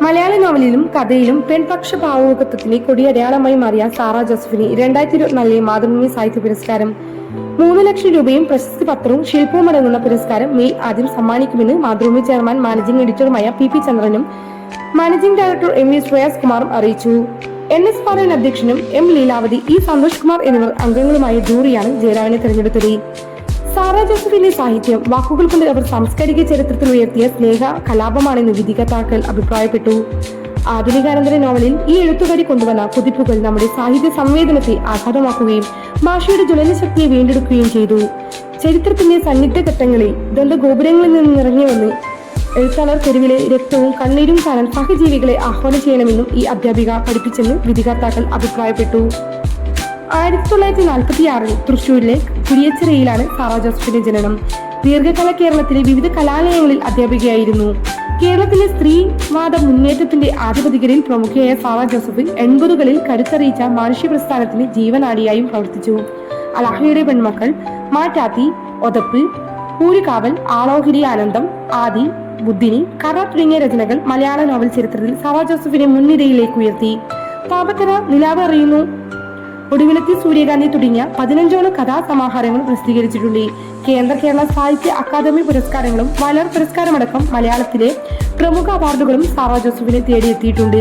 മലയാള നോവലിലും കഥയിലും പെൺപക്ഷ ഭാവുകത്വത്തിന്റെ കൊടിയടയാളമായി മാറിയ സാറാ ജോസഫിന് 2024 മാതൃഭൂമി സാഹിത്യ പുരസ്കാരം 3 ലക്ഷം രൂപയും പ്രശസ്തി പത്രവും ശില്പവും അടങ്ങുന്ന പുരസ്കാരം മെയ് ആദ്യം സമ്മാനിക്കുമെന്ന് മാതൃഭൂമി ചെയർമാൻ മാനേജിംഗ് എഡിറ്ററുമായ പി ചന്ദ്രനും മാനേജിംഗ് ഡയറക്ടർ വി ശ്രേയസ് കുമാറും അറിയിച്ചു. NS പാറയൻ അധ്യക്ഷനും ലീലാവതി, സന്തോഷ് കുമാർ എന്നിവർ അംഗങ്ങളുമായ ജൂറിയാണ് ജയരാവിനെ തെരഞ്ഞെടുത്തത്. സാറാ ജോസഫിന്റെ സാഹിത്യം വാക്കുകൾ കൊണ്ട് അവർ സാംസ്കാരിക ചരിത്രത്തിൽ ഉയർത്തിയ സ്നേഹ കലാപമാണെന്ന് വിധികർത്താക്കൾ അഭിപ്രായപ്പെട്ടു. ആധുനികാനന്തര നോവലിൽ ഈ എഴുത്തുകാരി കൊണ്ടുവന്ന കുതിപ്പുകൾ നമ്മുടെ സാഹിത്യ സംവേദനത്തെ ആഘാതമാക്കുകയും ഭാഷയുടെ ജ്വലനശക്തിയെ വീണ്ടെടുക്കുകയും ചെയ്തു. ചരിത്രത്തിന്റെ സന്നിഗ്ധ ഘട്ടങ്ങളിൽ ദന്തഗോപുരങ്ങളിൽ നിന്ന് ഇറങ്ങി വന്ന് എഴുത്താളർ തെരുവിലെ രക്തവും കണ്ണീരും കാണാൻ സഹജീവികളെ ആഹ്വാനം ചെയ്യണമെന്നും ഈ അധ്യാപിക പഠിപ്പിച്ചെന്ന് വിധികർത്താക്കൾ അഭിപ്രായപ്പെട്ടു. 1946 തൃശൂരിലെ കുരിയച്ചിറയിലാണ് സാറാ ജോസഫിന്റെ ജനനം. ദീർഘകാല കേരളത്തിലെ വിവിധ കലാലയങ്ങളിൽ അധ്യാപികയായിരുന്നു. കേരളത്തിലെ സ്ത്രീവാദ മുന്നേറ്റത്തിന്റെ ആധിപതികരിൽ പ്രമുഖയായ സാറാ ജോസഫ് 80കളിൽ കരുത്തറിയിച്ച മാനുഷ്യ പ്രസ്ഥാനത്തിന് ജീവനാഡിയായും പ്രവർത്തിച്ചു. അലാഹയുടെ പെൺമക്കൾ, മാറ്റാത്തി, ഒതപ്പ്, പൂരിക്കാവൽ, ആളോഹിരി ആനന്ദം, ആദി, ബുദ്ധിനി, കറ തുടങ്ങിയ രചനകൾ മലയാള നോവൽ ചരിത്രത്തിൽ സാറാ ജോസഫിനെ മുൻനിരയിലേക്ക് ഉയർത്തി. പാപക്കര, നിലാവ് അറിയുന്നു, ഒടുവിലത്തെ സൂര്യകാന്തി തുടങ്ങിയ 15ഓളം കഥാസമാഹാരങ്ങൾ പ്രസിദ്ധീകരിച്ചിട്ടുണ്ട്. കേരള സാഹിത്യ അക്കാദമി പുരസ്കാരങ്ങളും വയലാർ പുരസ്കാരമടക്കം മലയാളത്തിലെ പ്രമുഖ അവാർഡുകളും സാറാ ജോസഫിനെ തേടിയെത്തിയിട്ടുണ്ട്.